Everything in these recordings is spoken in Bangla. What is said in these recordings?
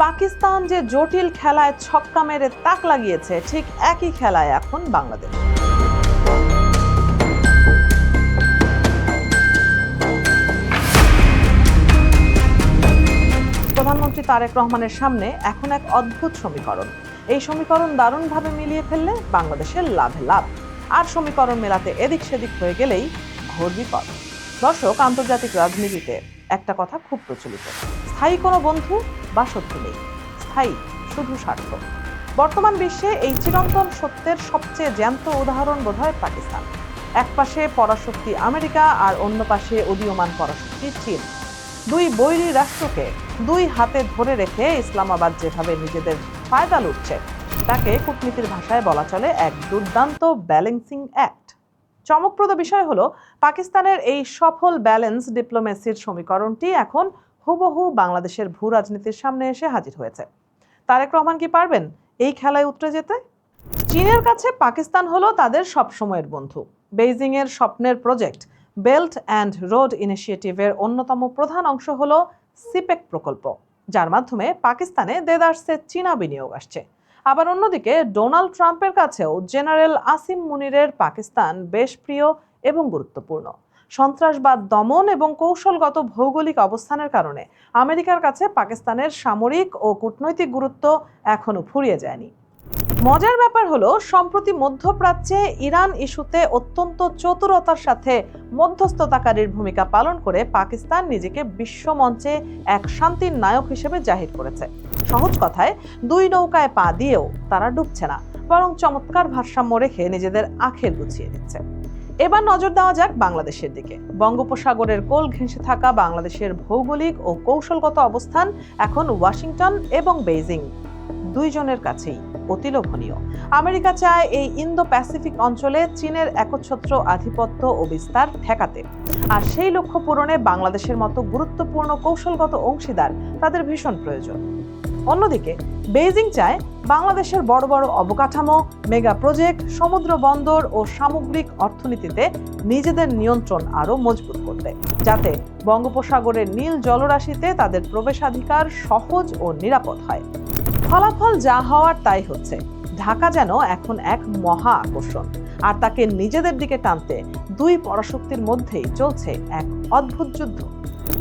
পাকিস্তান যে জটিল খেলায় ছক্কা মেরে তাক লাগিয়েছে, ঠিক একই খেলায় এখন বাংলাদেশ। প্রধানমন্ত্রী তারেক রহমানের সামনে এখন এক অদ্ভুত সমীকরণ। এই সমীকরণ দারুণভাবে মিলিয়ে ফেললে বাংলাদেশের লাভে লাভ, আর সমীকরণ মেলাতে এদিক সেদিক হয়ে গেলেই ঘোর বিপদ। দর্শক, আন্তর্জাতিক রাজনীতিতে একটা কথা খুব প্রচলিত, স্থায়ী কোনো বন্ধু বা শত্রু নেই, স্থায়ী শুধু স্বার্থ। বর্তমান বিশ্বে এই চিরন্তন সত্যের সবচেয়ে জ্যান্ত উদাহরণ বোধহয় পাকিস্তান। এক পাশে পরাশক্তি আমেরিকা আর অন্য পাশে উদীয়মান পরাশক্তি চীন। দুই বৈরী রাষ্ট্রকে দুই হাতে ধরে রেখে ইসলামাবাদ যেভাবে নিজেদের ফায়দা লুটছে, তাকে কূটনীতির ভাষায় বলা চলে এক দুর্দান্ত ব্যালেন্সিং অ্যাক্ট। চমকপ্রদ বিষয় হলো, পাকিস্তানের এই সফল ব্যালেন্স ডিপ্লোমেসির সমীকরণটি এখন হুবহু বাংলাদেশের ভূ রাজনীতির সামনে এসে হাজির হয়েছে। তারেক রহমান কি পারবেন এই খেলায় উতরে যেতে? চীনের কাছে পাকিস্তান হলো তাদের সবসময়ের বন্ধু। বেইজিং এর স্বপ্নের প্রজেক্ট বেল্ট অ্যান্ড রোড ইনিশিয়েটিভের অন্যতম প্রধান অংশ হলো সিপেক প্রকল্প, যার মাধ্যমে পাকিস্তানে দেদারসে চীনা বিনিয়োগ আসছে। আবার অন্যদিকে ডোনাল্ড ট্রাম্পের কাছেও জেনারেল আসিম মুনিরের পাকিস্তান বেশ প্রিয় এবং গুরুত্বপূর্ণ। সন্ত্রাসবাদ দমন এবং কৌশলগত ভৌগোলিক অবস্থানের কারণে আমেরিকার কাছে পাকিস্তানের সামরিক ও কূটনৈতিক গুরুত্ব এখনো ফুরিয়ে যায়নি। মজার ব্যাপার হলো, সম্প্রতি মধ্যপ্রাচ্যে ইরান ইস্যুতে অত্যন্ত চতুরতার সাথে মধ্যস্থতাকারীর ভূমিকা পালন করে পাকিস্তান নিজেকে বিশ্ব মঞ্চে এক শান্তির নায়ক হিসেবে জাহির করেছে। সহজ কথায়, দুই নৌকায় পা দিয়েও তারা ডুবছে না, বরং চমৎকার ভারসাম্য রেখে নিজেদের আখের গুছিয়ে নিচ্ছে। এবার নজর দেওয়া যাক বাংলাদেশের দিকে। বঙ্গোপসাগরের কোল ঘেঁষে থাকা বাংলাদেশের ভৌগোলিক ও কৌশলগত অবস্থান এখন ওয়াশিংটন এবং বেইজিং দুইজনের কাছেই অতি লোভনীয়। আমেরিকা চায় এই ইন্দো প্যাসিফিক অঞ্চলে চীনের একচ্ছত্র আধিপত্য ও বিস্তার ঠেকাতে, আর সেই লক্ষ্য পূরণে বাংলাদেশের মতো গুরুত্বপূর্ণ কৌশলগত অংশীদার তাদের ভীষণ প্রয়োজন। অন্যদিকে বেইজিং চায় বাংলাদেশের বড় বড় অবকাঠামো, মেগা প্রজেক্ট, সমুদ্র বন্দর ও সামগ্রিক অর্থনীতিতে নিজেদের নিয়ন্ত্রণ আরও মজবুত করতে, যাতে বঙ্গোপসাগরের নীল জলরাশিতে তাদের প্রবেশাধিকার সহজ ও নিরাপদ হয়। ফলাফল যা হওয়ার তাই হচ্ছে। ঢাকা যেন এখন এক মহা আকর্ষণ, আর তাকে নিজেদের দিকে টানতে দুই পরাশক্তির মধ্যেই চলছে এক অদ্ভুত যুদ্ধ।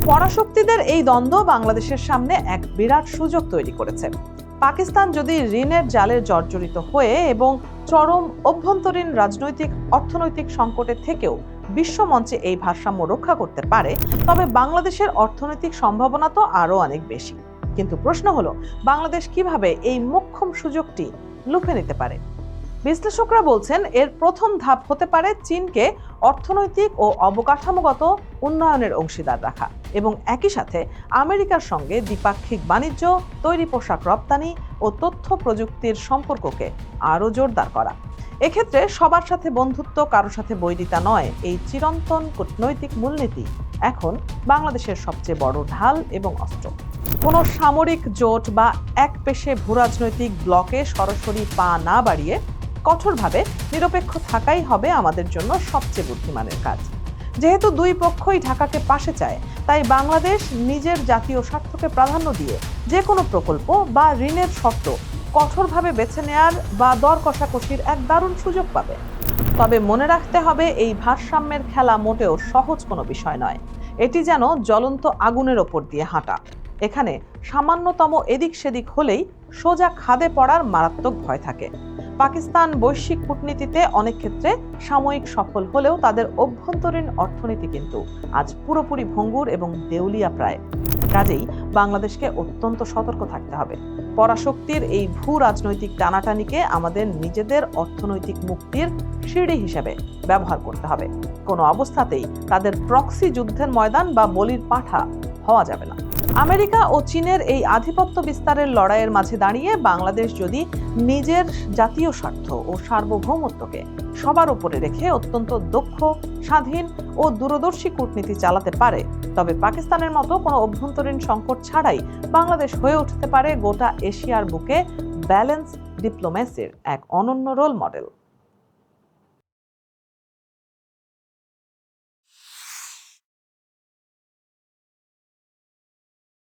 পরাশক্তিদের এই দ্বন্দ্ব বাংলাদেশের সামনে এক বিরাট সুযোগ তৈরি করেছে। পাকিস্তান যদি ঋণের জালে জর্জরিত হয়ে এবং চরম অভ্যন্তরীণ রাজনৈতিক অর্থনৈতিক সংকটে থেকেও বিশ্বমঞ্চে এই ভারসাম্য রক্ষা করতে পারে, তবে বাংলাদেশের অর্থনৈতিক সম্ভাবনা তো আরও অনেক বেশি। কিন্তু প্রশ্ন হলো, বাংলাদেশ কিভাবে এই মোক্ষম সুযোগটি লুফে নিতে পারে? বিশ্লেষকরা বলছেন, এর প্রথম ধাপ হতে পারে চীনকে অর্থনৈতিক ও অবকাঠামোগত উন্নয়নের অংশীদার রাখা এবং একই সাথে আমেরিকার সঙ্গে দ্বিপাক্ষিক বাণিজ্য, তৈরি পোশাক রপ্তানি ও তথ্য প্রযুক্তির সম্পর্ককে আরও জোরদার করা। এক্ষেত্রে সবার সাথে বন্ধুত্ব, কারোর সাথে বৈরিতা নয়, এই চিরন্তন কূটনৈতিক মূলনীতি এখন বাংলাদেশের সবচেয়ে বড় ঢাল এবং অস্ত্র। কোনো সামরিক জোট বা একপেশে ভূরাজনৈতিক ব্লকে সরাসরি পা না বাড়িয়ে কঠোরভাবে নিরপেক্ষ থাকাই হবে আমাদের জন্য সবচেয়ে বুদ্ধিমানের কাজ। যেহেতু দুই পক্ষই ঢাকাকে পাশে চায়, তাই বাংলাদেশ নিজের জাতীয় স্বার্থকে প্রাধান্য দিয়ে যে কোনো প্রকল্প বা ঋণের শর্ত কঠোরভাবে বেছে নেয়ার বা দর কষাকষির এক দারুণ সুযোগ পাবে। তবে মনে রাখতে হবে, এই ভারসাম্যের খেলা মোটেও সহজ কোনো বিষয় নয়। এটি যেন জ্বলন্ত আগুনের ওপর দিয়ে হাঁটা। এখানে সামান্যতম এদিক সেদিক হলেই সোজা খাদে পড়ার মারাত্মক ভয় থাকে। পাকিস্তান বৈশ্বিক কূটনীতিতে অনেক ক্ষেত্রে সাময়িক সফল হলেও তাদের অভ্যন্তরীণ অর্থনীতি কিন্তু আজ পুরোপুরি ভঙ্গুর এবং দেউলিয়া প্রায়। কাজেই বাংলাদেশকে অত্যন্ত সতর্ক থাকতে হবে। পরাশক্তির এই ভূ রাজনৈতিক টানাটানিকে আমাদের নিজেদের অর্থনৈতিক মুক্তির সিঁড়ি হিসেবে ব্যবহার করতে হবে। কোনো অবস্থাতেই তাদের প্রক্সি যুদ্ধের ময়দান বা বলির পাঁঠা হওয়া যাবে না। আমেরিকা ও চীনের এই আধিপত্য বিস্তারের লড়াইয়ের মাঝে দাঁড়িয়ে বাংলাদেশ যদি নিজের জাতীয় স্বার্থ ও সার্বভৌমত্বকে সবার উপরে রেখে অত্যন্ত দক্ষ, স্বাধীন ও দূরদর্শী কূটনীতি চালাতে পারে, তবে পাকিস্তানের মতো কোনো অভ্যন্তরীণ সংকট ছাড়াই বাংলাদেশ হয়ে উঠতে পারে গোটা এশিয়ার বুকে ব্যালেন্স ডিপ্লোমেসির এক অনন্য রোল মডেল।